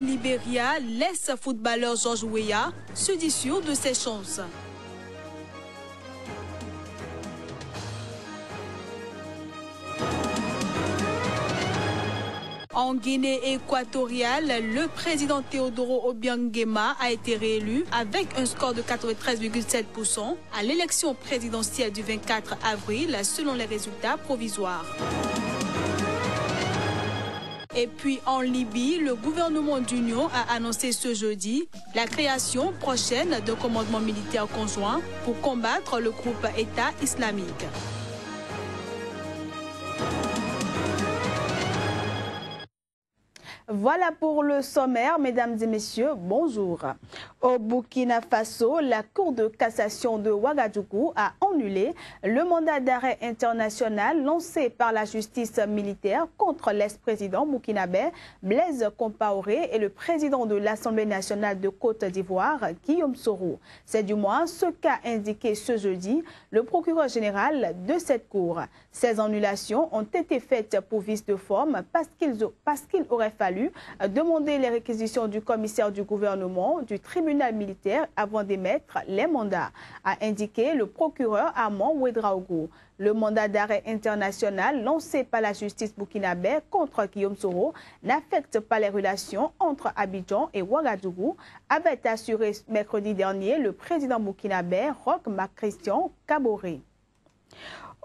Libéria laisse footballeur George Weah se dissuire de ses chances. En Guinée équatoriale, le président Teodoro Obiang-Nguema a été réélu avec un score de 93,7% à l'élection présidentielle du 24 avril selon les résultats provisoires. Et puis en Libye, le gouvernement d'union a annoncé ce jeudi la création prochaine d'un commandement militaire conjoint pour combattre le groupe État islamique. Voilà pour le sommaire, mesdames et messieurs, bonjour. Au Burkina Faso, la Cour de cassation de Ouagadougou a annulé le mandat d'arrêt international lancé par la justice militaire contre l'ex-président burkinabé Blaise Compaoré et le président de l'Assemblée nationale de Côte d'Ivoire, Guillaume Soro. C'est du moins ce qu'a indiqué ce jeudi le procureur général de cette cour. Ces annulations ont été faites pour vice de forme parce qu'il aurait fallu demander les réquisitions du commissaire du gouvernement du tribunal militaire avant d'émettre les mandats, a indiqué le procureur Armand Ouedraogo. Le mandat d'arrêt international lancé par la justice burkinabé contre Guillaume Soro n'affecte pas les relations entre Abidjan et Ouagadougou, avait assuré mercredi dernier le président burkinabé Roch Marc Christian Kaboré.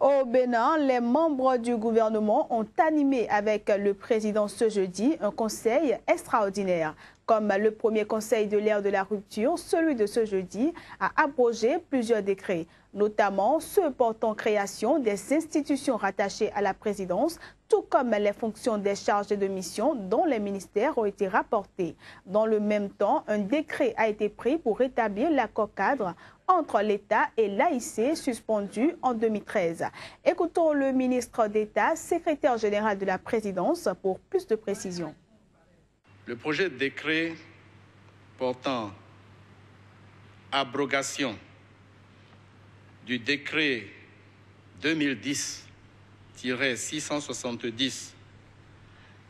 Au Bénin, les membres du gouvernement ont animé avec le président ce jeudi un conseil extraordinaire. Comme le premier conseil de l'ère de la rupture, celui de ce jeudi a abrogé plusieurs décrets, notamment ceux portant création des institutions rattachées à la présidence, tout comme les fonctions des chargés de mission dont les ministères ont été rapportés. Dans le même temps, un décret a été pris pour rétablir l'accord cadre entre l'État et l'AIC suspendu en 2013. Écoutons le ministre d'État, secrétaire général de la présidence, pour plus de précisions. Le projet de décret portant abrogation du décret 2010-670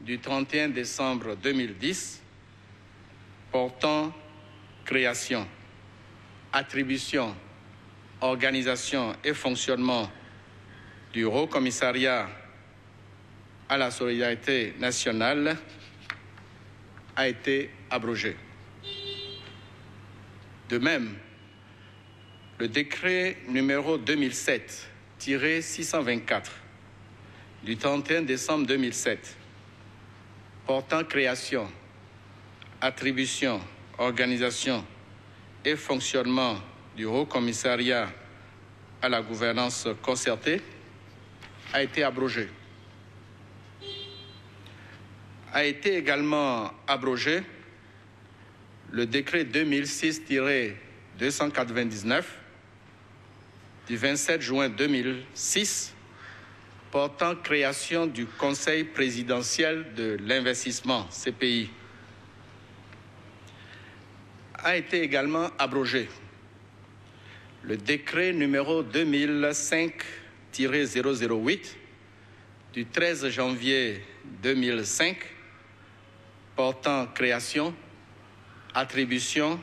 du 31 décembre 2010 portant création, attribution, organisation et fonctionnement du Haut Commissariat à la solidarité nationale a été abrogé. De même, le décret numéro 2007-624 du 31 décembre 2007 portant création, attribution, organisation et fonctionnement du Haut Commissariat à la gouvernance concertée a été abrogé. A été également abrogé le décret 2006-299 du 27 juin 2006 portant création du Conseil présidentiel de l'investissement, CPI. A été également abrogé le décret numéro 2005-008 du 13 janvier 2005 portant création, attribution,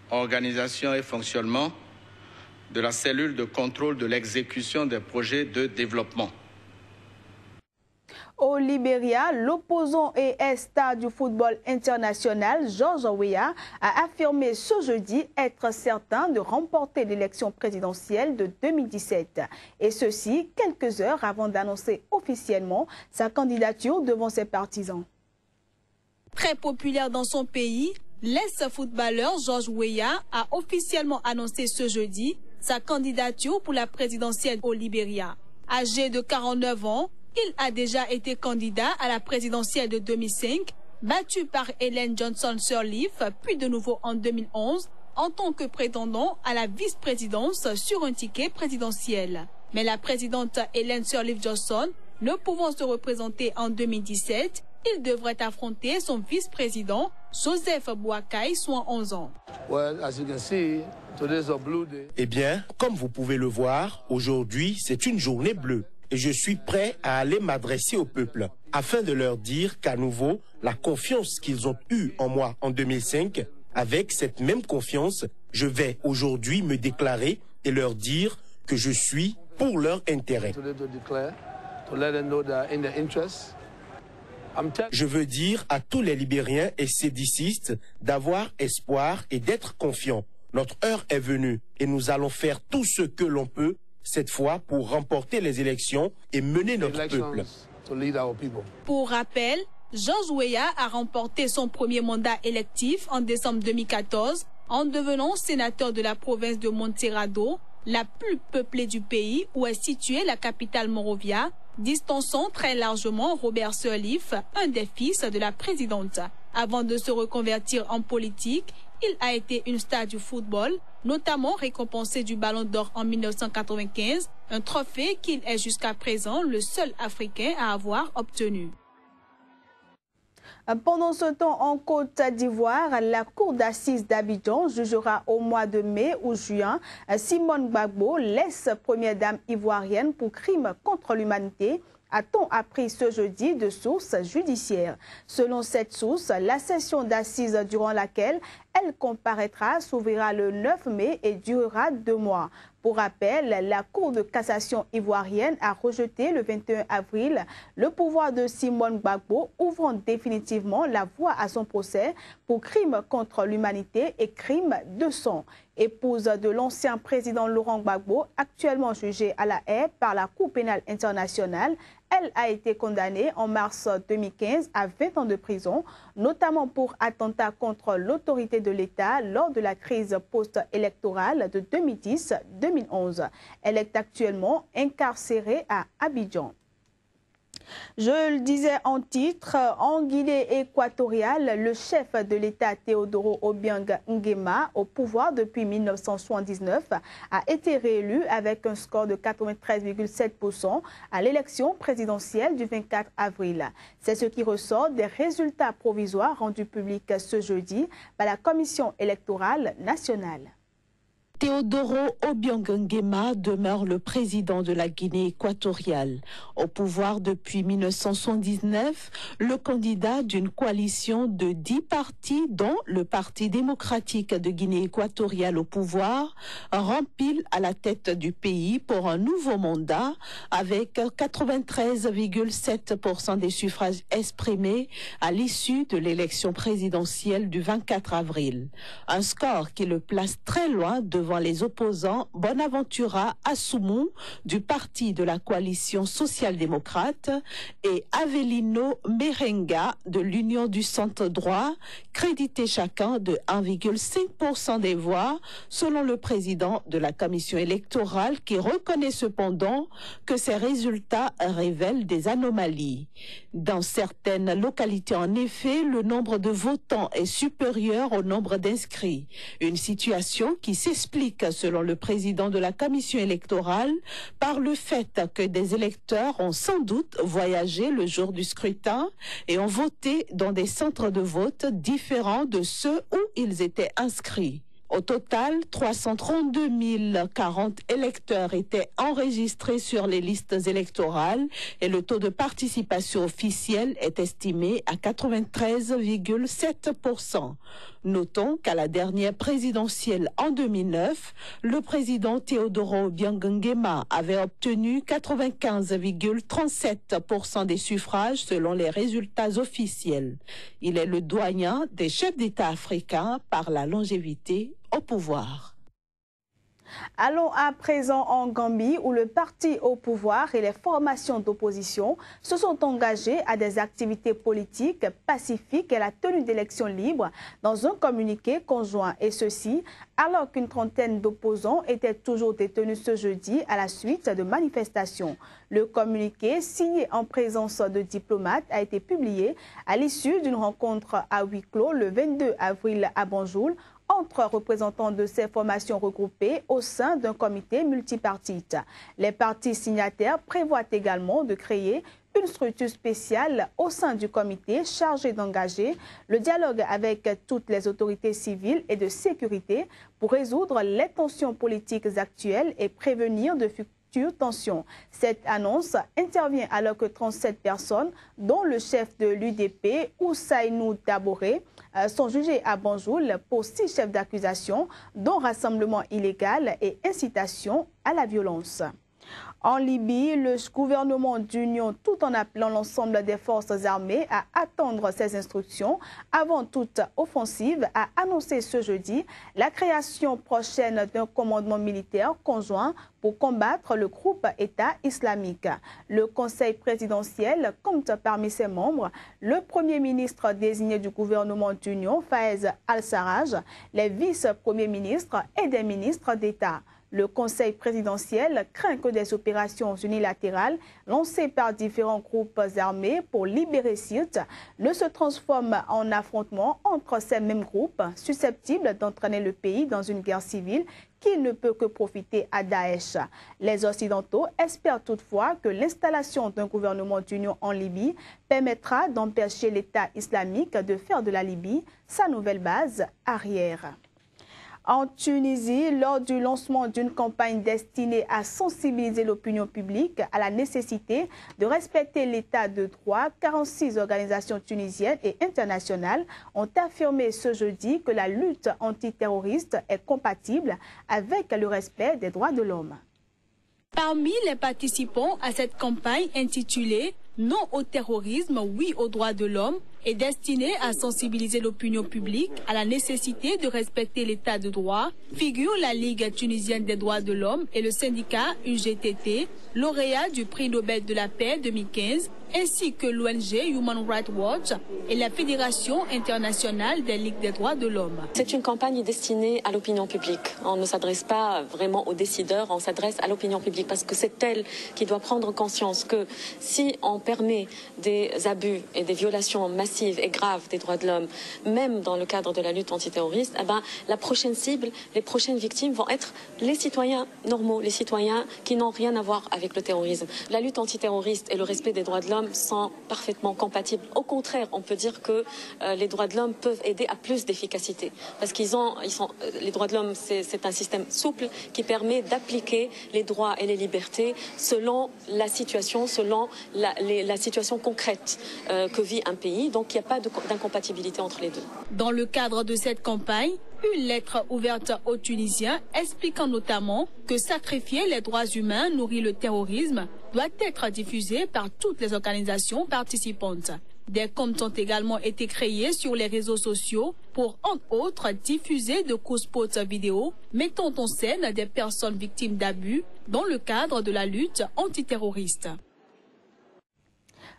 organisation et fonctionnement de la cellule de contrôle de l'exécution des projets de développement. Au Libéria, l'opposant et star du football international, George Weah, a affirmé ce jeudi être certain de remporter l'élection présidentielle de 2017. Et ceci, quelques heures avant d'annoncer officiellement sa candidature devant ses partisans. Très populaire dans son pays, l'ex-footballeur George Weah a officiellement annoncé ce jeudi sa candidature pour la présidentielle au Libéria. Âgé de 49 ans, il a déjà été candidat à la présidentielle de 2005, battu par Ellen Johnson Sirleaf, puis de nouveau en 2011, en tant que prétendant à la vice-présidence sur un ticket présidentiel. Mais la présidente Ellen Sirleaf Johnson, ne pouvant se représenter en 2017, il devrait affronter son vice-président, Joseph Boakai, soit 11 ans. Eh bien, comme vous pouvez le voir, aujourd'hui, c'est une journée bleue. Et je suis prêt à aller m'adresser au peuple. afin de leur dire qu'à nouveau, la confiance qu'ils ont eue en moi en 2005, avec cette même confiance, je vais aujourd'hui me déclarer et leur dire que je suis pour leur intérêt. Je veux dire à tous les Libériens et sédicistes d'avoir espoir et d'être confiants. Notre heure est venue et nous allons faire tout ce que l'on peut cette fois pour remporter les élections et mener notre peuple. Pour rappel, Georges Weah a remporté son premier mandat électif en décembre 2014 en devenant sénateur de la province de Montserrado, la plus peuplée du pays où est située la capitale Monrovia, distançant très largement Robert Sirleaf, un des fils de la présidente. Avant de se reconvertir en politique, il a été une star du football, notamment récompensé du Ballon d'Or en 1995, un trophée qu'il est jusqu'à présent le seul Africain à avoir obtenu. Pendant ce temps, en Côte d'Ivoire, la Cour d'assises d'Abidjan jugera au mois de mai ou juin Simone Gbagbo, l'ex-première dame ivoirienne pour crime contre l'humanité, a-t-on appris ce jeudi de sources judiciaires. Selon cette source, la session d'assises durant laquelle elle comparaîtra s'ouvrira le 9 mai et durera 2 mois. Pour rappel, la Cour de cassation ivoirienne a rejeté le 21 avril le pouvoir de Simone Gbagbo, ouvrant définitivement la voie à son procès pour crime contre l'humanité et crime de sang. Épouse de l'ancien président Laurent Gbagbo, actuellement jugé à La Haye par la Cour pénale internationale, elle a été condamnée en mars 2015 à 20 ans de prison, notamment pour attentat contre l'autorité de l'État lors de la crise post-électorale de 2010-2011. Elle est actuellement incarcérée à Abidjan. Je le disais en titre, en Guinée équatoriale, le chef de l'État Teodoro Obiang Nguema, au pouvoir depuis 1979, a été réélu avec un score de 93,7% à l'élection présidentielle du 24 avril. C'est ce qui ressort des résultats provisoires rendus publics ce jeudi par la Commission électorale nationale. Teodoro Obiang Nguema demeure le président de la Guinée équatoriale. Au pouvoir depuis 1979, le candidat d'une coalition de 10 partis, dont le Parti démocratique de Guinée équatoriale au pouvoir, rempile à la tête du pays pour un nouveau mandat avec 93,7% des suffrages exprimés à l'issue de l'élection présidentielle du 24 avril. Un score qui le place très loin devant les opposants Bonaventura Assoumou du parti de la coalition social-démocrate et Avelino Merenga de l'Union du centre-droit, crédités chacun de 1,5% des voix, selon le président de la commission électorale qui reconnaît cependant que ces résultats révèlent des anomalies. Dans certaines localités, en effet, le nombre de votants est supérieur au nombre d'inscrits. Une situation qui s'explique, selon le président de la commission électorale, par le fait que des électeurs ont sans doute voyagé le jour du scrutin et ont voté dans des centres de vote différents de ceux où ils étaient inscrits. Au total, 332 040 électeurs étaient enregistrés sur les listes électorales et le taux de participation officielle est estimé à 93,7%. Notons qu'à la dernière présidentielle en 2009, le président Teodoro Obiang Nguema avait obtenu 95,37% des suffrages selon les résultats officiels. Il est le doyen des chefs d'État africains par la longévité au pouvoir. Allons à présent en Gambie où le parti au pouvoir et les formations d'opposition se sont engagés à des activités politiques pacifiques et à la tenue d'élections libres dans un communiqué conjoint. Et ceci alors qu'une trentaine d'opposants étaient toujours détenus ce jeudi à la suite de manifestations. Le communiqué, signé en présence de diplomates, a été publié à l'issue d'une rencontre à huis clos le 22 avril à Banjul entre représentants de ces formations regroupées au sein d'un comité multipartite. Les partis signataires prévoient également de créer une structure spéciale au sein du comité chargée d'engager le dialogue avec toutes les autorités civiles et de sécurité pour résoudre les tensions politiques actuelles et prévenir de fracture, tension. Cette annonce intervient alors que 37 personnes, dont le chef de l'UDP, Oussainou Daboré, sont jugés à Banjul pour 6 chefs d'accusation, dont rassemblement illégal et incitation à la violence. En Libye, le gouvernement d'union, tout en appelant l'ensemble des forces armées à attendre ses instructions avant toute offensive, a annoncé ce jeudi la création prochaine d'un commandement militaire conjoint pour combattre le groupe État islamique. Le Conseil présidentiel compte parmi ses membres le Premier ministre désigné du gouvernement d'union, Fayez Al-Sarraj, les vice-premiers ministres et des ministres d'État. Le Conseil présidentiel craint que des opérations unilatérales lancées par différents groupes armés pour libérer Sirte ne se transforment en affrontements entre ces mêmes groupes susceptibles d'entraîner le pays dans une guerre civile qui ne peut que profiter à Daesh. Les Occidentaux espèrent toutefois que l'installation d'un gouvernement d'union en Libye permettra d'empêcher l'État islamique de faire de la Libye sa nouvelle base arrière. En Tunisie, lors du lancement d'une campagne destinée à sensibiliser l'opinion publique à la nécessité de respecter l'état de droit, 46 organisations tunisiennes et internationales ont affirmé ce jeudi que la lutte antiterroriste est compatible avec le respect des droits de l'homme. Parmi les participants à cette campagne intitulée « Non au terrorisme, oui aux droits de l'homme » est destinée à sensibiliser l'opinion publique à la nécessité de respecter l'état de droit, figure la Ligue tunisienne des droits de l'homme et le syndicat UGTT, lauréat du prix Nobel de la paix 2015, ainsi que l'ONG Human Rights Watch et la Fédération internationale des ligues des droits de l'homme. C'est une campagne destinée à l'opinion publique. On ne s'adresse pas vraiment aux décideurs, on s'adresse à l'opinion publique parce que c'est elle qui doit prendre conscience que si on permet des abus et des violations massives et graves des droits de l'homme, même dans le cadre de la lutte antiterroriste, eh ben, la prochaine cible, les prochaines victimes vont être les citoyens normaux, les citoyens qui n'ont rien à voir avec le terrorisme. La lutte antiterroriste et le respect des droits de l'homme sont parfaitement compatibles. Au contraire, on peut dire que les droits de l'homme peuvent aider à plus d'efficacité. Parce les droits de l'homme, c'est un système souple qui permet d'appliquer les droits et les libertés selon la situation, selon la situation concrète que vit un pays. Donc, il n'y a pas d'incompatibilité entre les deux. Dans le cadre de cette campagne, une lettre ouverte aux Tunisiens expliquant notamment que sacrifier les droits humains nourrit le terrorisme doit être diffusée par toutes les organisations participantes. Des comptes ont également été créés sur les réseaux sociaux pour, entre autres, diffuser de courts spots vidéo mettant en scène des personnes victimes d'abus dans le cadre de la lutte antiterroriste.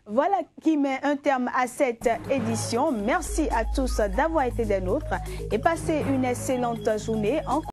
Voilà qui met un terme à cette édition. Merci à tous d'avoir été des nôtres et passez une excellente journée.